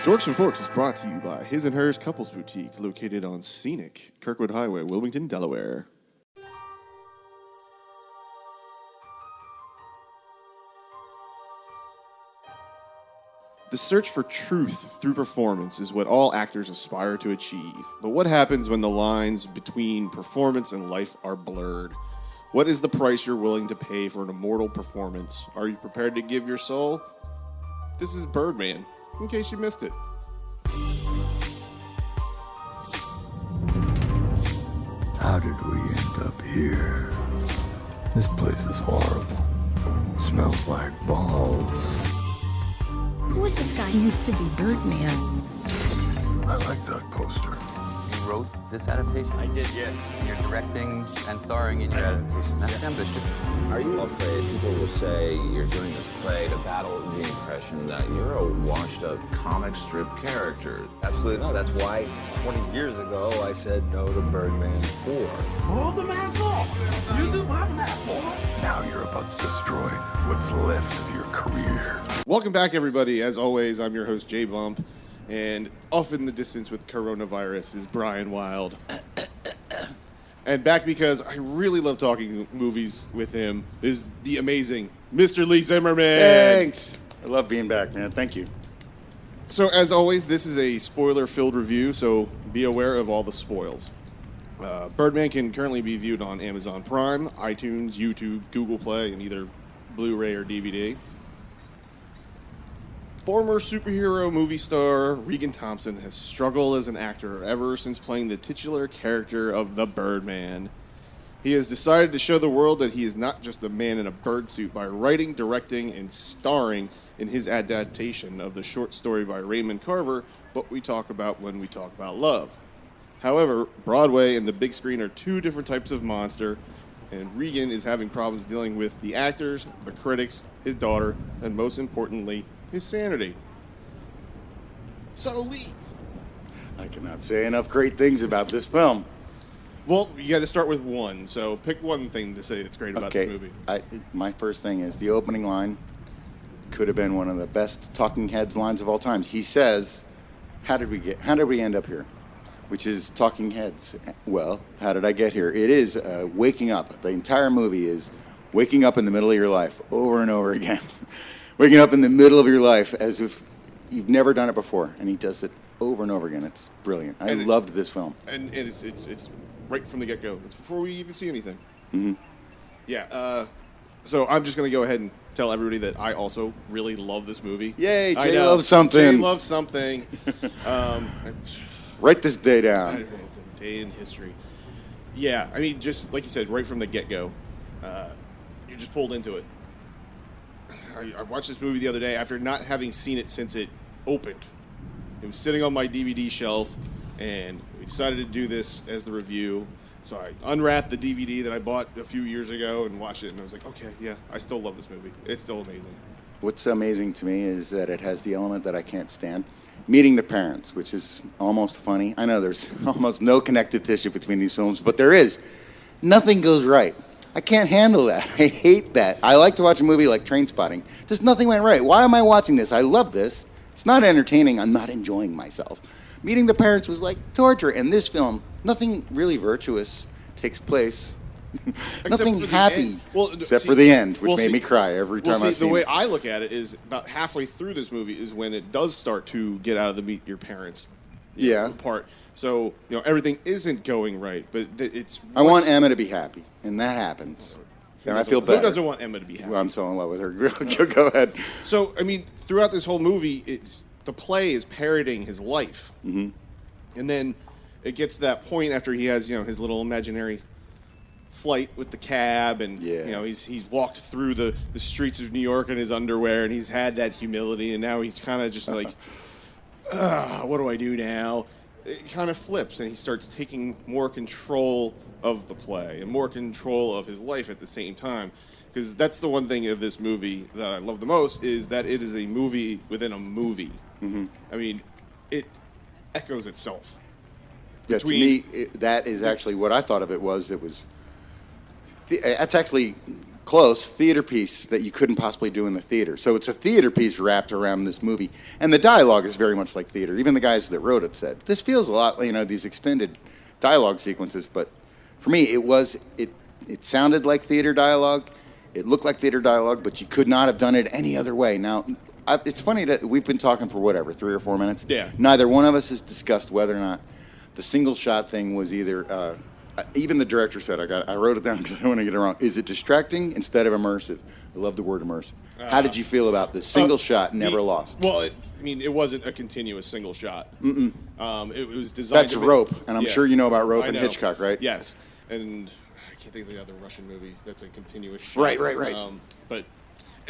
Dorks and Forks is brought to you by His and Hers Couples Boutique, located on scenic Kirkwood Highway, Wilmington, Delaware. The search for truth through performance is what all actors aspire to achieve. But what happens when the lines between performance and life are blurred? What is the price you're willing to pay for an immortal performance? Are you prepared to give your soul? This is Birdman, in case you missed it. How did we end up here? This place is horrible. Smells like balls. Who was this guy? He used to be Birdman. I like that poster. You wrote this adaptation? I did, yeah. You're directing and starring in your adaptation. That's ambitious. Are you afraid people will say you're doing this play to battle the impression that you're a washed-up comic strip character? Absolutely not. That's why 20 years ago I said no to Birdman 4. Hold the man's off. You do what now, boy? Now you're about to destroy what's left of your career. Welcome back, everybody. As always, I'm your host, Jay Bump, and off in the distance with coronavirus is Brian Wild. And back because I really love talking movies with him is the amazing Mr. Lee Zimmerman. Thanks. I love being back, man. Thank you. So, as always, this is a spoiler-filled review, so be aware of all the spoils. Birdman can currently be viewed on Amazon Prime, iTunes, YouTube, Google Play, and either Blu-ray or DVD. Former superhero movie star Riggan Thomson has struggled as an actor ever since playing the titular character of the Birdman. He has decided to show the world that he is not just a man in a bird suit by writing, directing, and starring in his adaptation of the short story by Raymond Carver, What We Talk About When We Talk About Love. However, Broadway and the big screen are two different types of monster, and Riggan is having problems dealing with the actors, the critics, his daughter, and most importantly, his sanity. So, Lee. I cannot say enough great things about this film. Well, you got to start with one. So, pick one thing to say that's great about this movie. My first thing is the opening line could have been one of the best Talking Heads lines of all time. He says, how did we end up here? Which is Talking Heads. Well, how did I get here? It is waking up. The entire movie is waking up in the middle of your life over and over again. Waking up in the middle of your life as if you've never done it before. And he does it over and over again. It's brilliant. I loved this film. And it's right from the get-go. It's before we even see anything. Mm-hmm. Yeah. So I'm just going to go ahead and tell everybody that I also really love this movie. Yay, Jay loves something. Jay loves something. Write this day down. Day in history. Yeah, I mean, just like you said, right from the get-go, you're just pulled into it. I watched this movie the other day after not having seen it since it opened. It was sitting on my DVD shelf, and we decided to do this as the review. So I unwrapped the DVD that I bought a few years ago and watched it, and I was like, okay, yeah, I still love this movie. It's still amazing. What's amazing to me is that it has the element that I can't stand. Meeting the parents, which is almost funny. I know there's almost no connective tissue between these films, but there is. Nothing goes right. I can't handle that. I hate that. I like to watch a movie like Trainspotting. Just nothing went right. Why am I watching this? I love this. It's not entertaining. I'm not enjoying myself. Meeting the parents was like torture. In this film, nothing really virtuous takes place. Nothing happy, except for the end, which made me cry every time I see it. The way I look at it is about halfway through this movie is when it does start to get out of the meet your parents part. So, everything isn't going right, but it's... I want Emma to be happy, and that happens. And I feel better. Who doesn't want Emma to be happy? Well, I'm so in love with her. Go ahead. So, I mean, throughout this whole movie, the play is parroting his life. Mm-hmm. And then it gets to that point after he has, his little imaginary flight with the cab, and he's walked through the streets of New York in his underwear, and he's had that humility, and now he's kind of just like, what do I do now? It kind of flips, and he starts taking more control of the play and more control of his life at the same time. Because that's the one thing of this movie that I love the most, is that it is a movie within a movie. Mm-hmm. I mean, it echoes itself. Yeah, to me, that is actually what I thought of it was. That's actually close theater piece that you couldn't possibly do in the theater. So it's a theater piece wrapped around this movie. And the dialogue is very much like theater. Even the guys that wrote it said, this feels a lot, these extended dialogue sequences, but for me, it sounded like theater dialogue. It looked like theater dialogue, but you could not have done it any other way. Now, it's funny that we've been talking for 3 or 4 minutes. Yeah. Neither one of us has discussed whether or not the single shot thing was either, even the director said, I wrote it down because I don't want to get it wrong. Is it distracting instead of immersive? I love the word immersive. How did you feel about the single shot never lost? Well, it wasn't a continuous single shot. It was designed. That's Rope, and I'm sure you know about Rope and Hitchcock, right? Yes, and I can't think of the other Russian movie that's a continuous shot. Right. But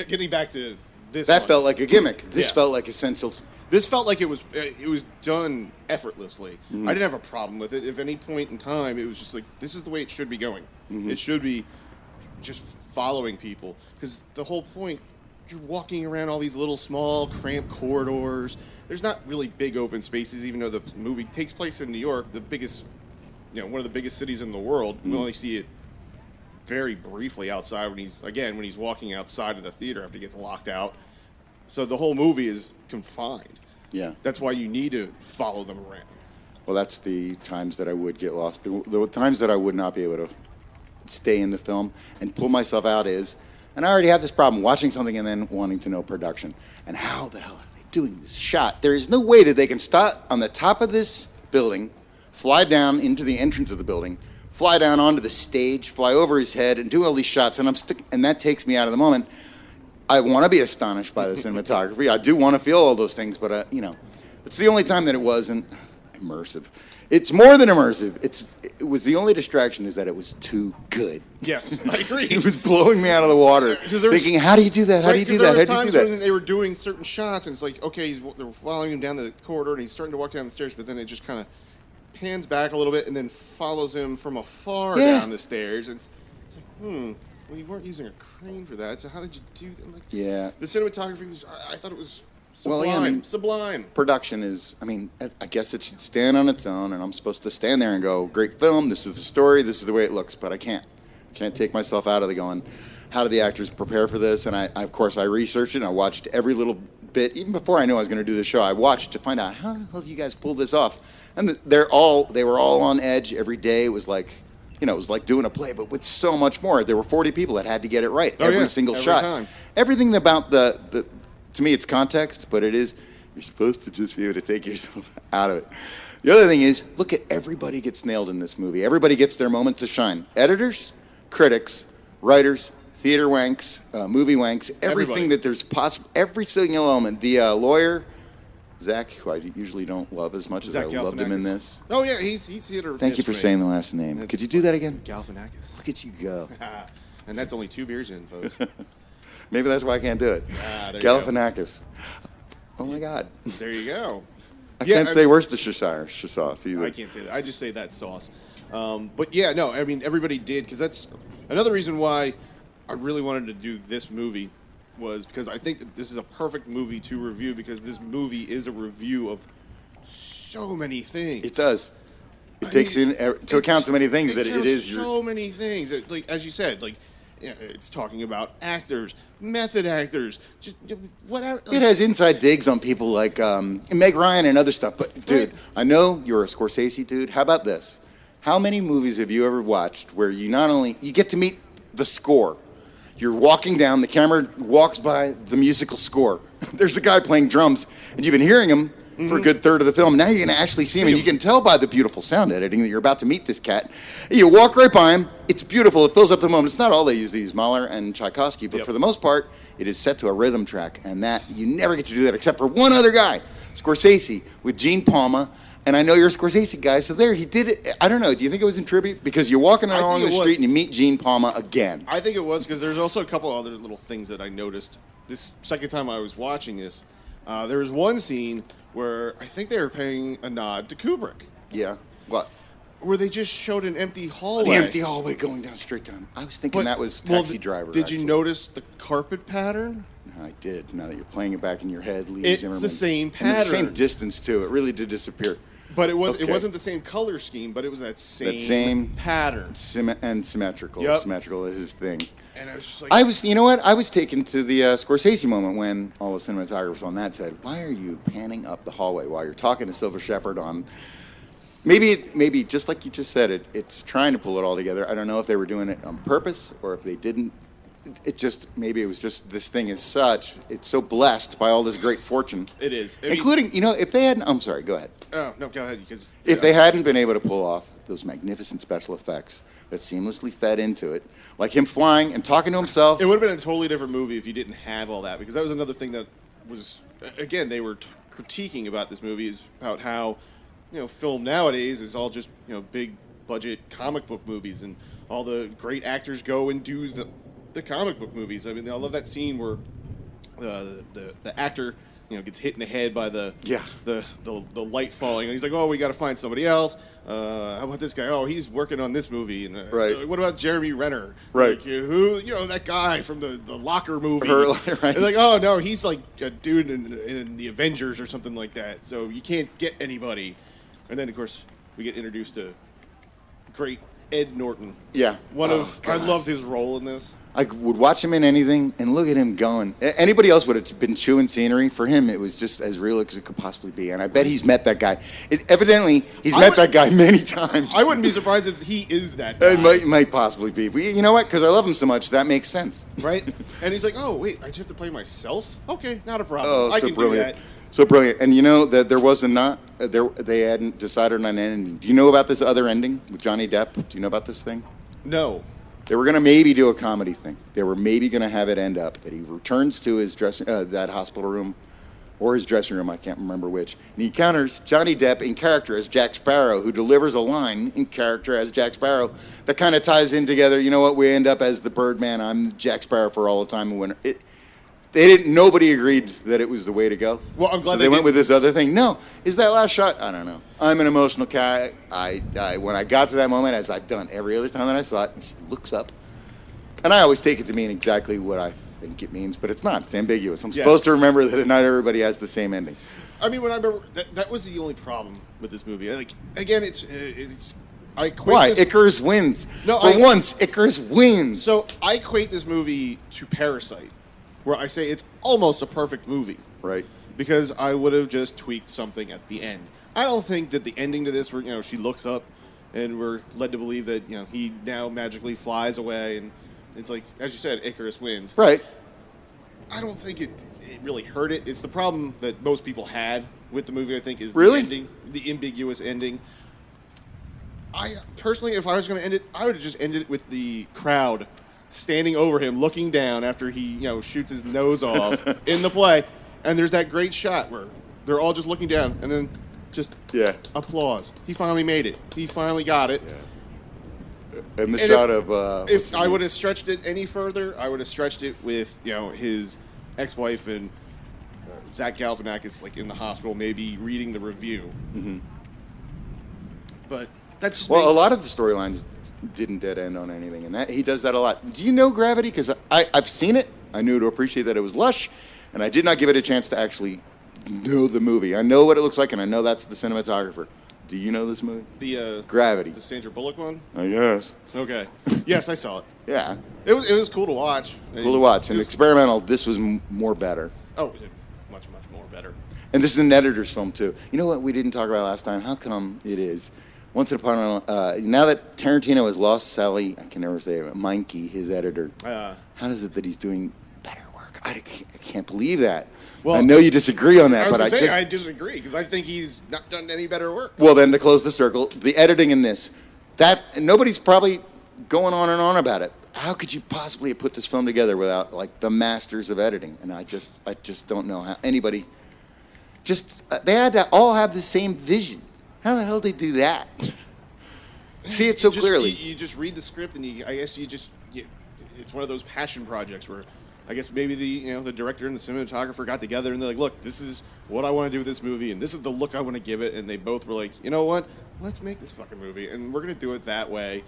getting back to this, that felt like a gimmick. This felt like essentials. This felt like it was done effortlessly. I didn't have a problem with it. If any point in time, it was just like, this is the way it should be going. It should be just following people. Because the whole point, you're walking around all these little small cramped corridors. There's not really big open spaces, even though the movie takes place in New York, the biggest, one of the biggest cities in the world. We only see it very briefly outside when he's walking outside of the theater after he gets locked out. So the whole movie is confined. Yeah. That's why you need to follow them around. Well, that's the times that I would get lost. The times that I would not be able to stay in the film and pull myself out and I already have this problem, watching something and then wanting to know production. And how the hell are they doing this shot? There is no way that they can start on the top of this building, fly down into the entrance of the building, fly down onto the stage, fly over his head, and do all these shots. And that takes me out of the moment. I want to be astonished by the cinematography. I do want to feel all those things, but it's the only time that it wasn't immersive. It's more than immersive. It was the only distraction is that it was too good. Yes, I agree. It was blowing me out of the water, thinking, how do you do that? How do you do that? How do you do that? There was times when they were doing certain shots, and it's like, okay, they're following him down the corridor, and he's starting to walk down the stairs, but then it just kind of pans back a little bit and then follows him from afar down the stairs. And it's like, well, you weren't using a crane for that, so how did you do that? Like, the cinematography was, I thought it was sublime. Sublime. Production is, I guess it should stand on its own, and I'm supposed to stand there and go, great film, this is the story, this is the way it looks, but I can't take myself out of the going, how do the actors prepare for this? And I of course, I researched it, and I watched every little bit, even before I knew I was going to do the show, I watched to find out, how the hell do you guys pull this off? And they were all on edge every day. It was like, it was like doing a play, but with so much more. There were 40 people that had to get it right every single shot. Time. Everything about the to me, it's context, but you're supposed to just be able to take yourself out of it. The other thing is, look at everybody gets nailed in this movie. Everybody gets their moment to shine. Editors, critics, writers, theater wanks, movie wanks, everything that there's possible, every single element. The lawyer, Zach, who I usually don't love as much as I loved him in this. Oh, yeah, he's theater. Thank you for saying the last name. Could you do that again? Galifianakis. Look at you go. And that's only 2 beers in, folks. Maybe that's why I can't do it. Galifianakis. Oh, my God. There you go. I can't say Worcestershire sauce either. I can't say that. I just say that sauce. But, yeah, no, everybody did, because that's another reason why I really wanted to do this movie was because I think that this is a perfect movie to review because this movie is a review of so many things. It does. It takes into account so many things that it is. So many things. Like as you said, it's talking about actors, method actors, just whatever. It has inside digs on people like Meg Ryan and other stuff. But dude, I know you're a Scorsese dude. How about this? How many movies have you ever watched where you get to meet the score? You're walking down, the camera walks by the musical score. There's a guy playing drums, and you've been hearing him for a good third of the film. Now you're going to actually see him, and you can tell by the beautiful sound editing that you're about to meet this cat. You walk right by him. It's beautiful. It fills up the moment. It's not all they use. They use Mahler and Tchaikovsky, but for the most part, it is set to a rhythm track, and that you never get to do that except for one other guy, Scorsese, with Gene Palma. And I know you're a Scorsese guy, so there, he did it. I don't know, do you think it was in tribute? Because you're walking along the street and you meet Gene Palma again. I think it was, because there's also a couple other little things that I noticed. This second time I was watching this, there was one scene where I think they were paying a nod to Kubrick. Yeah, what? Where they just showed an empty hallway. The empty hallway going down straight down. I was thinking that was Taxi Driver. Did you notice the carpet pattern? No, I did. Now that you're playing it back in your head, Lee Zimmerman. It's the same pattern. And the same distance, too. It really did disappear. But it Okay. wasn't the same color scheme, but it was that That same pattern. and symmetrical. Yep. Symmetrical is his thing. And I was just like, You know what? I was taken to the Scorsese moment when all the cinematographers on that said, "Why are you panning up the hallway while you're talking to Silver Shepherd on?" Maybe just like you just said, it's trying to pull it all together. I don't know if they were doing it on purpose or if they didn't. Maybe it was just this thing is such. It's so blessed by all this great fortune. It is, including if they hadn't. I'm sorry. Go ahead. Oh no, go ahead. Because If they hadn't been able to pull off those magnificent special effects that seamlessly fed into it, like him flying and talking to himself. It would have been a totally different movie if you didn't have all that, because that was another thing that was, again, they were critiquing about this movie, is about how, film nowadays is all just, big budget comic book movies, and all the great actors go and do the comic book movies. I mean, I love that scene where the actor, gets hit in the head by the light falling, and he's like, "Oh, we got to find somebody else. How about this guy? Oh, he's working on this movie." And Right. What about Jeremy Renner? Right. Like, who? That guy from the Locker movie. Right. And like, oh no, he's like a dude in the Avengers or something like that. So you can't get anybody. And then of course we get introduced to great Ed Norton. Yeah. I loved his role in this. I would watch him in anything and look at him going. Anybody else would have been chewing scenery. For him, it was just as real as it could possibly be. And I bet he's met that guy. Evidently, he's met that guy many times. I wouldn't be surprised if he is that guy. It might possibly be. But you know what? Because I love him so much, that makes sense. Right? And he's like, "Oh, wait, I just have to play myself? Okay, not a problem. Oh, I so can brilliant. do that." So brilliant. And you know that there was they hadn't decided on an ending. Do you know about this other ending with Johnny Depp? Do you know about this thing? No. They were going to maybe do a comedy thing. They were maybe going to have it end up that he returns to his that hospital room or his dressing room, I can't remember which. And he encounters Johnny Depp in character as Jack Sparrow, who delivers a line in character as Jack Sparrow that kind of ties in together. You know what? We end up as the Birdman. I'm Jack Sparrow for all the time. Nobody agreed that it was the way to go. Well, I'm glad so they went didn't. with this other thing. No, is that last shot? I don't know. I'm an emotional cat. When I got to that moment, as I've done every other time that I saw it, she looks up, and I always take it to mean exactly what I think it means, but it's not. It's ambiguous. I'm supposed to remember that not everybody has the same ending. I mean, when I remember that was the only problem with this movie. Like, again, it's I equate Why? this, Icarus wins. No, once, Icarus wins. So I equate this movie to Parasite, where I say it's almost a perfect movie. Right. Because I would have just tweaked something at the end. I don't think that the ending to this, where she looks up, and we're led to believe that he now magically flies away, and it's like, as you said, Icarus wins. Right. I don't think it really hurt it. It's the problem that most people had with the movie, I think, is Really? the ending, the ambiguous ending. I personally, if I was going to end it, I would have just ended it with the crowd standing over him, looking down after he, shoots his nose off in the play, and there's that great shot where they're all just looking down, and then just applause. He finally made it. He finally got it. Yeah. And the And shot of. If I would have stretched it any further, I would have stretched it with his ex-wife and Zach Galifianakis like in the hospital, maybe reading the review. Mm-hmm. But that's just Well, me. a lot of the storylines didn't dead end on anything, and that he does that a lot. Do you know Gravity? Because I've seen it. I knew to appreciate that it was lush, and I did not give it a chance to actually know the movie. I know what it looks like, and I know that's the cinematographer. Do you know this movie? The Gravity. the Sandra Bullock one. I guess. Okay. Yes, I saw it. Yeah. It was cool to watch. Cool to watch. And It was- experimental. This was more better. Oh, much more better. And this is an editor's film too. You know what we didn't talk about last time? How come it is? Once upon a now that Tarantino has lost Sally, I can never say it, Meinke, his editor. How is it that he's doing better work? I can't believe that. Well, I know you disagree on that, I was but gonna say, I disagree because I think he's not done any better work. Well, then to close the circle, the editing in this, that nobody's probably going on and on about it. How could you possibly have put this film together without like the masters of editing? And I just don't know how anybody. They had to all have the same vision. How the hell did they do that? See it so clearly. You just read the script, and I guess it's one of those passion projects where I guess maybe the director and the cinematographer got together and they're like, look, this is what I want to do with this movie, and this is the look I want to give it, and they both were like, you know what, let's make this fucking movie, and we're gonna do it that way.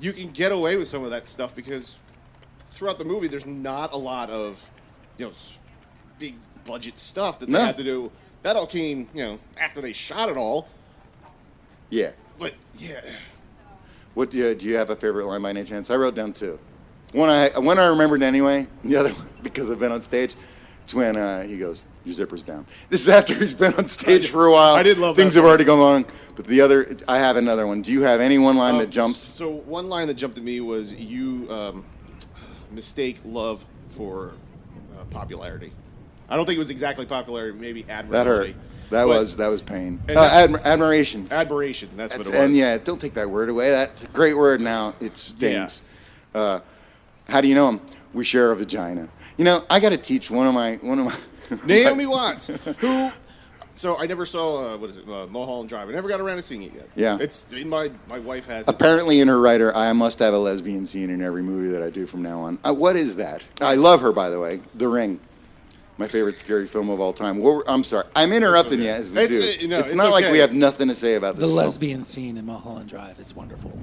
You can get away with some of that stuff because throughout the movie, there's not a lot of big budget stuff that they No. have to do. that all came, after they shot it all. Yeah. But yeah. What do you have a favorite line by any chance? I wrote down 2. One I remembered anyway. The other one, because I've been on stage, it's when he goes, "Your zipper's down." This is after he's been on stage for a while. I did love Things that have already gone on. But the other, I have another one. Do you have any one line that jumps? So one line that jumped at me was you mistake love for popularity. I don't think it was exactly popularity, maybe admirability. That hurt. That was pain. And Admiration. Admiration, that's what it was. And yeah, don't take that word away. That's a great word now. It stings. How do you know him? We share a vagina. I got to teach one of my Naomi Watts, who. So I never saw Mulholland Drive. I never got around to seeing it yet. Yeah. It's in my wife has it. Apparently, in her writer, I must have a lesbian scene in every movie that I do from now on. What is that? I love her, by the way. The Ring. My favorite scary film of all time. I'm sorry. I'm interrupting you as we do. It's not like we have nothing to say about this film. The lesbian scene in Mulholland Drive is wonderful.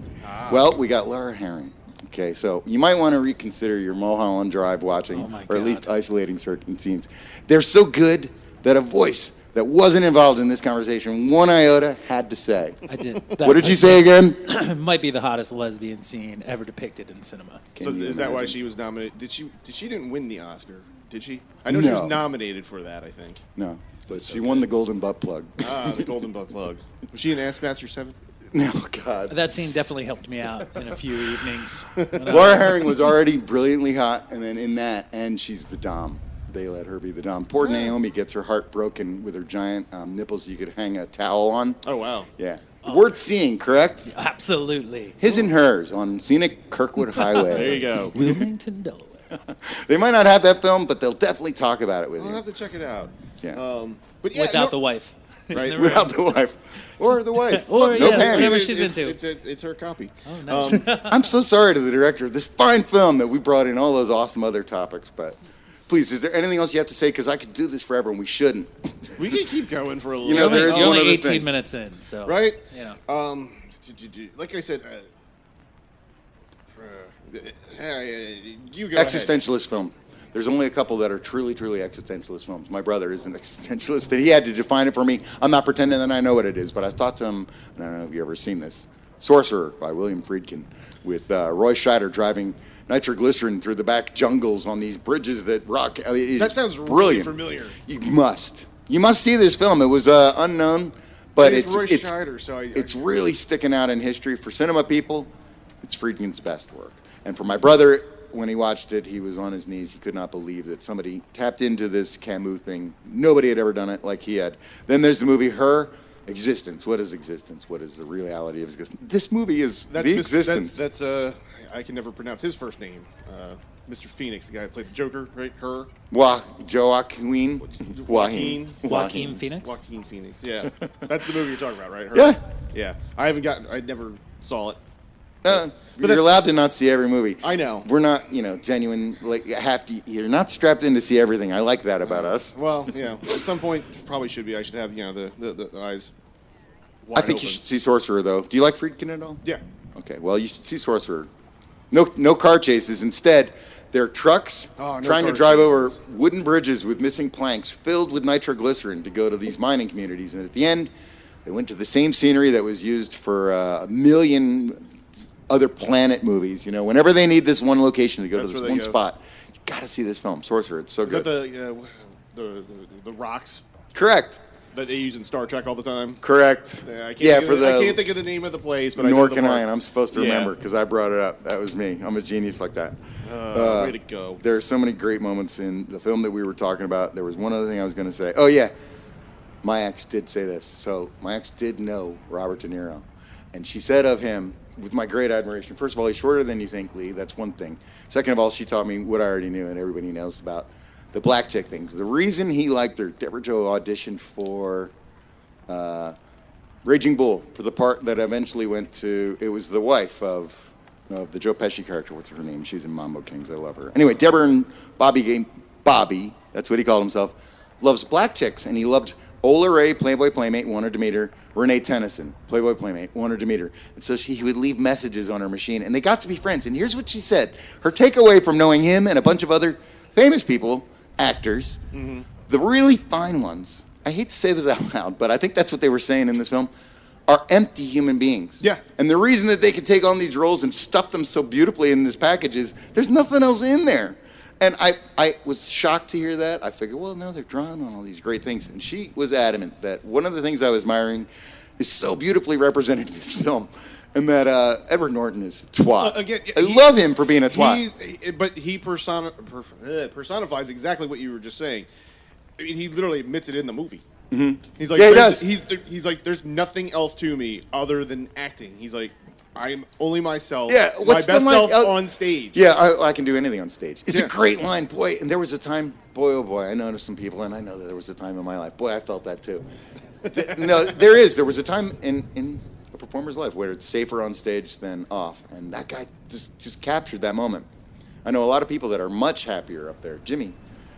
Well, we got Laura Herring. Okay, so you might want to reconsider your Mulholland Drive watching, or at least isolating certain scenes. They're so good that a voice that wasn't involved in this conversation, one iota, had to say. I did. What did you say again? Might be the hottest lesbian scene ever depicted in cinema. So is that why she was nominated? She didn't win the Oscar, did she? I know she was nominated for that, I think. No, but she won the Golden Butt Plug. The Golden Butt Plug. Was she in Ass Master 7? No, God. That scene definitely helped me out in a few evenings. Laura Herring was already brilliantly hot, and then in that, and she's the dom. They let her be the dom. Poor Naomi gets her heart broken with her giant nipples you could hang a towel on. Oh, wow. Yeah. Worth seeing, correct? Absolutely. His and Hers on scenic Kirkwood Highway. There you go. Wilmington, Delaware. They might not have that film, but they'll definitely talk about it with you. I'll have to check it out. Yeah. But yeah, Without the wife. Right. Without the wife. Or the wife. Or, no yeah, panties. whatever she's into. It's her copy. Oh, nice. I'm so sorry to the director of this fine film that we brought in all those awesome other topics, but please, is there anything else you have to say? Because I could do this forever, and we shouldn't. We can keep going for a little there is You're one only other 18 thing. minutes in, so. Right? Yeah. Like I said, you go Existentialist film. There's only a couple that are truly, truly existentialist films. My brother is an existentialist, and he had to define it for me. I'm not pretending that I know what it is, but I thought to him, and I don't know if you've ever seen this, Sorcerer by William Friedkin, with Roy Scheider driving nitroglycerin through the back jungles on these bridges that rock. I mean, That sounds really brilliant. familiar. You must see this film. It was unknown, but It's Roy Scheider, so it's really sticking out in history for cinema people. It's Friedkin's best work, and for my brother, when he watched it, he was on his knees. He could not believe that somebody tapped into this Camus thing. Nobody had ever done it like he had. Then there's the movie Her. Existence. What is existence? What is the reality of existence? This movie is the existence. That's I can never pronounce his first name. Mr. Phoenix, the guy who played the Joker, right? Her. Joaquin Phoenix? Joaquin Phoenix. Yeah, that's the movie you're talking about, right? Her. Yeah. Yeah. I never saw it. You're allowed to not see every movie. I know. We're not, genuine. Like you're not strapped in to see everything. I like that about us. Well, at some point, probably should be. I should have, the eyes wide I think open. you should see Sorcerer, though. Do you like Friedkin at all? Yeah. Okay. Well, you should see Sorcerer. No car chases. Instead, they're trucks trying to drive over wooden bridges with missing planks filled with nitroglycerin to go to these mining communities. And at the end, they went to the same scenery that was used for a million other planet movies. Whenever they need this one location to go to this one spot, you got to see this film, Sorcerer. It's so good. Is that the rocks Correct. that they use in Star Trek all the time? Correct. I can't think of the name of the place, but Nor I know can the I, mark. and I'm supposed to remember because I brought it up. That was me. I'm a genius like that. Way to go. There are so many great moments in the film that we were talking about. There was one other thing I was going to say. Oh, yeah. My ex did say this. So my ex did know Robert De Niro. And she said of him, with my great admiration, first of all, he's shorter than you think, Lee. That's one thing. Second of all, she taught me what I already knew and everybody knows about the black chick things. The reason he liked her, Deborah Jo auditioned for Raging Bull for the part that eventually went to, it was the wife of the Joe Pesci character. What's her name? She's in Mambo Kings. I love her. Anyway, Deborah and Bobby, that's what he called himself, loves black chicks. And he loved Ola Ray, Playboy Playmate, wanted to meet her. Renee Tennyson, Playboy Playmate, wanted to meet her. And so he would leave messages on her machine, and they got to be friends. And here's what she said. Her takeaway from knowing him and a bunch of other famous people, actors, the really fine ones, I hate to say this out loud, but I think that's what they were saying in this film, are empty human beings. Yeah. And the reason that they could take on these roles and stuff them so beautifully in this package is there's nothing else in there. And I was shocked to hear that. I figured, well, no, they're drawing on all these great things. And she was adamant that one of the things I was admiring is so beautifully represented in this film. And that Edward Norton is a twat. Again, I love him for being a twat. But he personifies exactly what you were just saying. I mean, he literally admits it in the movie. Mm-hmm. He's like, yeah, he does. He's like, there's nothing else to me other than acting. He's like, I'm only myself. Yeah, my best self line? on stage. Yeah, I can do anything on stage. It's Yeah. a great line, boy. And there was a time, boy, oh boy, I noticed some people, and I know that there was a time in my life. Boy, I felt that too. No, there is. There was a time in a performer's life where it's safer on stage than off, and that guy just captured that moment. I know a lot of people that are much happier up there. Jimi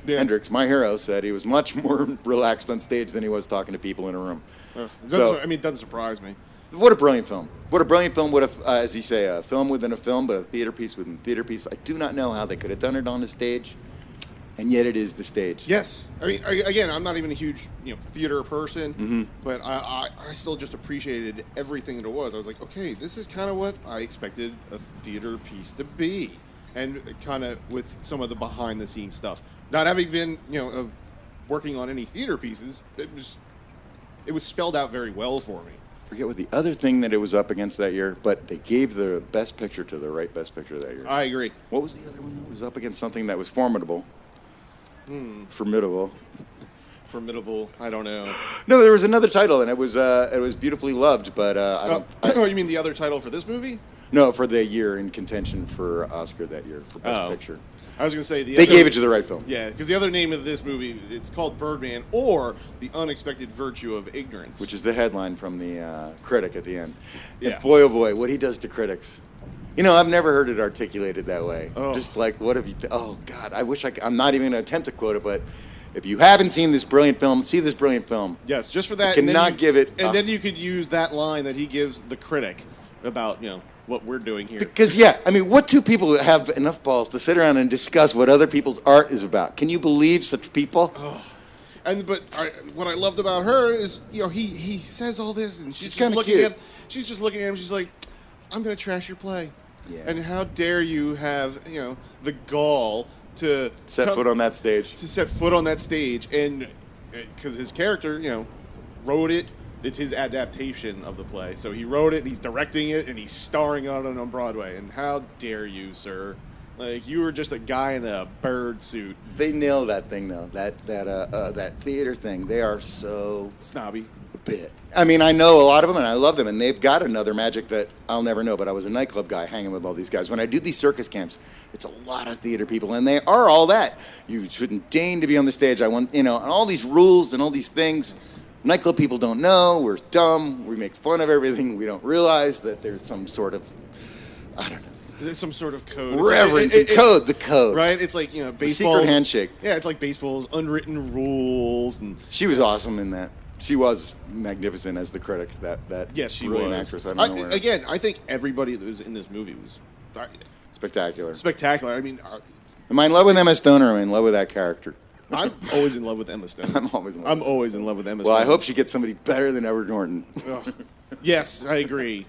Hendrix, my hero, said he was much more relaxed on stage than he was talking to people in a room. It doesn't surprise me. What a brilliant film. What a brilliant film. What a, as you say, a film within a film, but a theater piece within a theater piece. I do not know how they could have done it on the stage, and yet it is the stage. Yes. I mean, again, I'm not even a huge theater person, but I still just appreciated everything that it was. I was like, okay, this is kind of what I expected a theater piece to be, and kind of with some of the behind-the-scenes stuff. Not having been, working on any theater pieces, it was spelled out very well for me. Forget what the other thing that it was up against that year, but they gave the best picture to the right best picture that year. I agree. What was the other one that was up against something that was formidable? Formidable. Formidable. I don't know. No, there was another title, and it was beautifully loved, but I don't. Oh, you mean the other title for this movie? No, for the year in contention for Oscar that year for best picture. I was going to say they gave it to the right film. Yeah, because the other name of this movie, it's called Birdman, or The Unexpected Virtue of Ignorance. Which is the headline from the critic at the end. Yeah. And boy, oh boy, what he does to critics. I've never heard it articulated that way. Oh. Just like, what have you oh, God, I wish I'm not even going to attempt to quote it, but if you haven't seen this brilliant film, see this brilliant film. Yes, just for that. I cannot give it. And then you could use that line that he gives the critic about, what we're doing here. Because, what two people have enough balls to sit around and discuss what other people's art is about? Can you believe such people? Oh. But what I loved about her is, he says all this, and she's just looking cute. at him. She's just looking at him. She's like, "I'm going to trash your play." Yeah. And how dare you have, the gall to Set foot on that stage. To set foot on that stage, and because his character, wrote it. It's his adaptation of the play. So he wrote it, and he's directing it, and he's starring on it on Broadway. And how dare you, sir? Like, you were just a guy in a bird suit. They nail that thing, though. That theater thing. They are so snobby. A bit. I mean, I know a lot of them, and I love them, and they've got another magic that I'll never know. But I was a nightclub guy hanging with all these guys. When I do these circus camps, it's a lot of theater people, and they are all that. You shouldn't deign to be on the stage. I want, and all these rules and all these things. Nightclub people don't know. We're dumb. We make fun of everything. We don't realize that there's some sort of, I don't know. There's some sort of code. Reverend code, the code. Right? It's like, baseball. The secret handshake. Yeah, it's like baseball's unwritten rules. And she was awesome in that. She was magnificent as the critic. That yes, she brilliant was. actress. I don't know where. Again, I think everybody that was in this movie was spectacular. Spectacular. I mean, am I in love with Emma Stone or am I in love with that character? I'm always in love with Emma Stone. I'm always in love with Emma Well, Stone. I hope she gets somebody better than Edward Norton. Yes, I agree.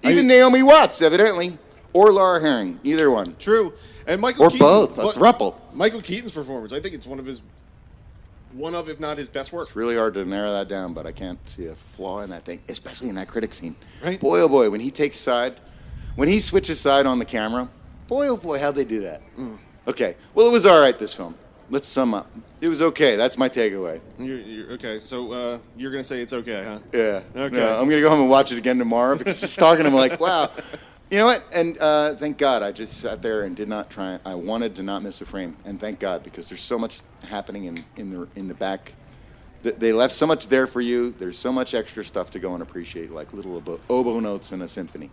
Even Naomi Watts, evidently. Or Laura Herring. Either one. True. And Michael or Keaton. both. A throuple. Michael Keaton's performance, I think it's one of, if not his best work. It's really hard to narrow that down, but I can't see a flaw in that thing, especially in that critic scene. Right. Boy, oh boy, when he takes side, when he switches side on the camera, boy, oh boy, how'd they do that? Okay. Well, it was all right, this film. Let's sum up. It was okay. That's my takeaway. You're okay. So you're going to say it's okay, huh? Yeah. Okay. No, I'm going to go home and watch it again tomorrow because just talking to him like, wow. You know what? And thank God I just sat there and did not try. I wanted to not miss a frame. And thank God because there's so much happening in the back. They left so much there for you. There's so much extra stuff to go and appreciate, like little oboe notes in a symphony.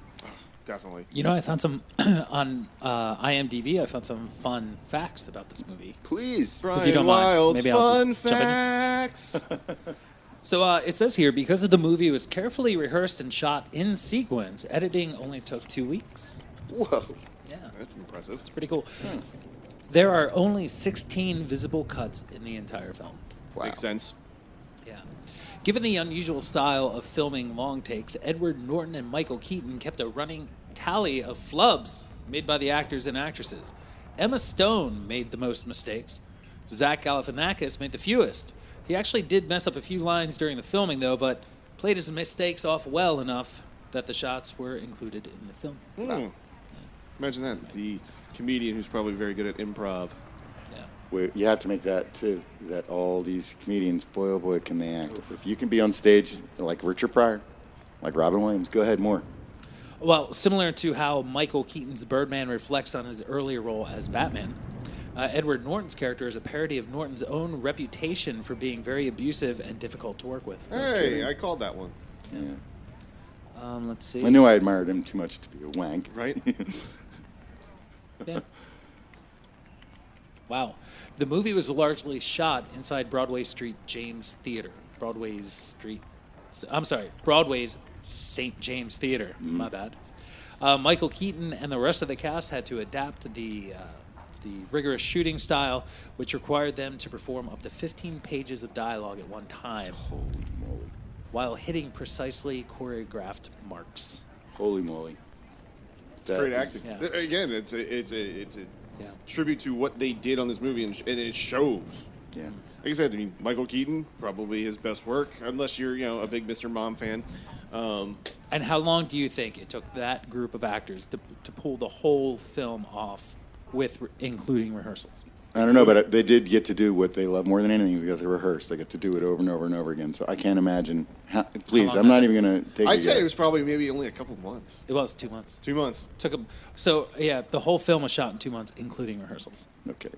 Definitely. I found some on IMDb. I found some fun facts about this movie. Please, Brian if you don't Wild's mind, maybe I'll fun just jump in. facts. So it says here, because of the movie was carefully rehearsed and shot in sequence, editing only took 2 weeks. Whoa. Yeah, that's impressive. It's pretty cool. There are only 16 visible cuts in the entire film. Wow. Makes sense. Yeah. Given the unusual style of filming long takes, Edward Norton and Michael Keaton kept a running tally of flubs made by the actors and actresses. Emma Stone made the most mistakes. Zach Galifianakis made the fewest. He actually did mess up a few lines during the filming, though, but played his mistakes off well enough that the shots were included in the film. Wow. Imagine that. The comedian who's probably very good at improv. Yeah. You have to make that, too, that all these comedians, boy, oh boy, can they act. If you can be on stage like Richard Pryor, like Robin Williams, go ahead, more. Well, similar to how Michael Keaton's Birdman reflects on his earlier role as Batman, Edward Norton's character is a parody of Norton's own reputation for being very abusive and difficult to work with. Hey, I called that one. Yeah. Let's see. I knew I admired him too much to be a wank. Right? Yeah. Wow. The movie was largely shot inside Broadway's St. James Theater. My bad. Michael Keaton and the rest of the cast had to adapt the rigorous shooting style, which required them to perform up to 15 pages of dialogue at one time. Holy moly. While hitting precisely choreographed marks. Holy moly. That Great is- acting. Yeah. Again, it's a Yeah. tribute to what they did on this movie, and it shows. Yeah. Like I said, I mean, Michael Keaton, probably his best work, unless you're, a big Mr. Mom fan. And how long do you think it took that group of actors to pull the whole film off, including rehearsals? I don't know, but they did get to do what they love more than anything. They got to rehearse. They get to do it over and over and over again. So I can't imagine. Please, long I'm not that even going to take I'd a say guess. it was probably maybe only a couple months. It was 2 months. 2 months. The whole film was shot in 2 months, including rehearsals, Okay.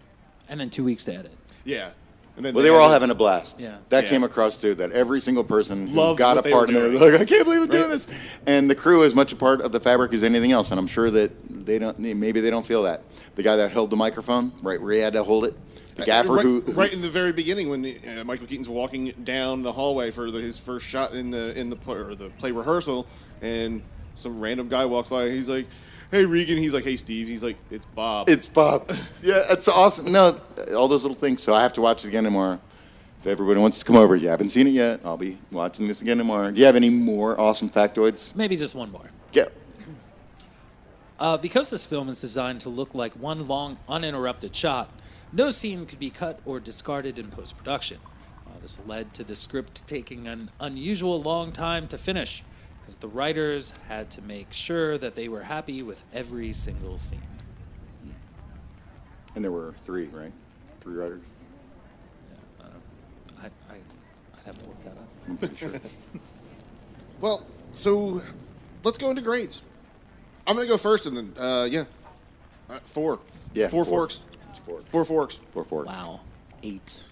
and then 2 weeks to edit. Yeah. And then Well, they were all having a blast. Yeah. That Yeah. came across, too, that every single person who Loved got what a they part were in there, doing. like, I can't believe I'm doing Right. this. And the crew is much a part of the fabric as anything else, and I'm sure that maybe they don't feel that. The guy that held the microphone, right where he had to hold it, the gaffer right in the very beginning when Michael Keaton's walking down the hallway for his first shot in the play rehearsal, and some random guy walks by. He's like, "Hey, Riggan." He's like, "Hey, Steve." He's like, "It's Bob." It's Bob. Yeah, that's awesome. No, all those little things. So I have to watch it again tomorrow. If everybody wants to come over, you haven't seen it yet, I'll be watching this again tomorrow. Do you have any more awesome factoids? Maybe just one more. Go. Because this film is designed to look like one long, uninterrupted shot, no scene could be cut or discarded in post-production. This led to the script taking an unusual long time to finish, as the writers had to make sure that they were happy with every single scene. And there were 3, right? 3 writers? I'd have to look that up. I'm pretty sure. Well, so let's go into grades. I'm gonna go first, and then 4. Yeah, 4 4. forks. It's 4. 4 forks. 4 forks. Wow, 8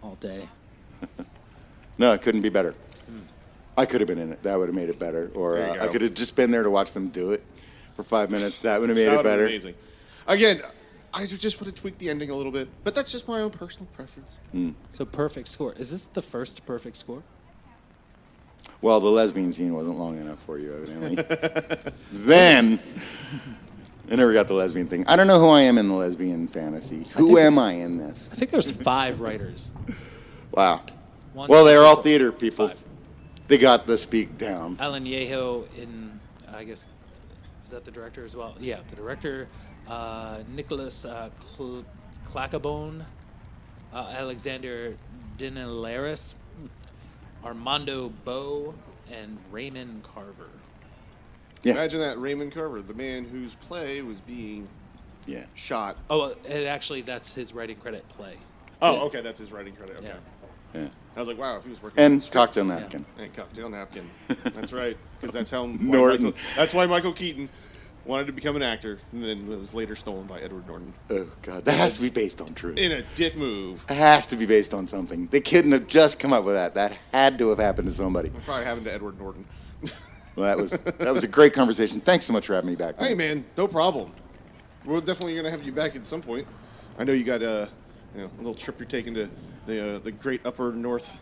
all day. No, it couldn't be better. I could have been in it. That would have made it better. Or There you I go. could have just been there to watch them do it for 5 minutes. That would have made That it would've been better. amazing. Again, I just would have tweaked the ending a little bit, but that's just my own personal preference. So perfect score. Is this the first perfect score? Well, the lesbian scene wasn't long enough for you, evidently. Then, I never got the lesbian thing. I don't know who I am in the lesbian fantasy. Who am I in this? I think there's 5 writers. Wow. One, Well, they're all two, theater people. 5. They got the speak down. Alan Yeho I guess, is that the director as well? Yeah, the director, Nicholas Clacabone, Alexander Dinelaris, Armando Bow, and Raymond Carver. Yeah. Imagine that, Raymond Carver, the man whose play was being Yeah. shot. Oh, that's his writing credit, play. Oh, okay, that's his writing credit. Okay. Yeah. Yeah. I was like, wow, if he was working on And the script- cocktail napkin. And cocktail napkin. That's right, because that's how Norton. That's why Michael Keaton wanted to become an actor, and then it was later stolen by Edward Norton Oh, God. That has to be based on truth. in a dick move. It has to be based on something. They couldn't have just come up with that. That had to have happened to somebody. Probably happened to Edward Norton. Well, that was a great conversation. Thanks so much for having me back. Hey, man, no problem. We're definitely gonna have you back at some point. I know you got a little trip you're taking to the great upper north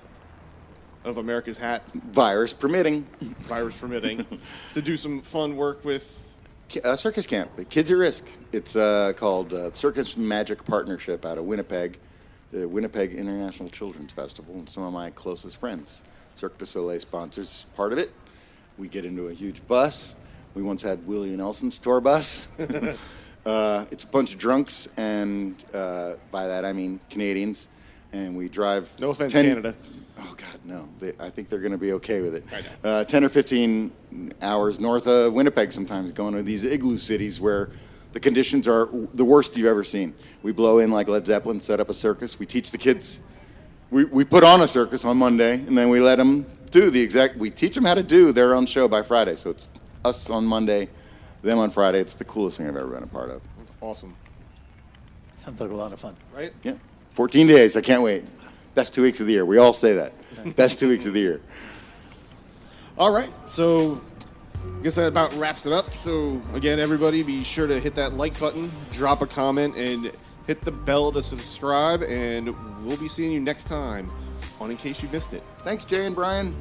of America's hat, Virus permitting. virus permitting, to do some fun work with. Circus camp. The Kids at Risk. It's called Circus Magic Partnership out of Winnipeg. the Winnipeg International Children's Festival, and some of my closest friends. Cirque du Soleil sponsors part of it. We get into a huge bus. We once had Willie Nelson's tour bus. It's a bunch of drunks, and by that I mean Canadians, and we drive. No offense, Canada. Oh God, no! I think they're going to be okay with it. 10 or 15 hours north of Winnipeg, sometimes going to these igloo cities where the conditions are the worst you've ever seen. We blow in like Led Zeppelin, set up a circus. We teach the kids. We put on a circus on Monday, and then we let them do we teach them how to do their own show by Friday. So it's us on Monday, them on Friday. It's the coolest thing I've ever been a part of. That's awesome. Sounds like a lot of fun. Right? Yeah. 14 days. I can't wait. Best 2 weeks of the year. We all say that. Best 2 weeks of the year. All right. So I guess that about wraps it up. So again, everybody, be sure to hit that like button, drop a comment, and hit the bell to subscribe. And we'll be seeing you next time on In Case You Missed It. Thanks, Jay and Brian.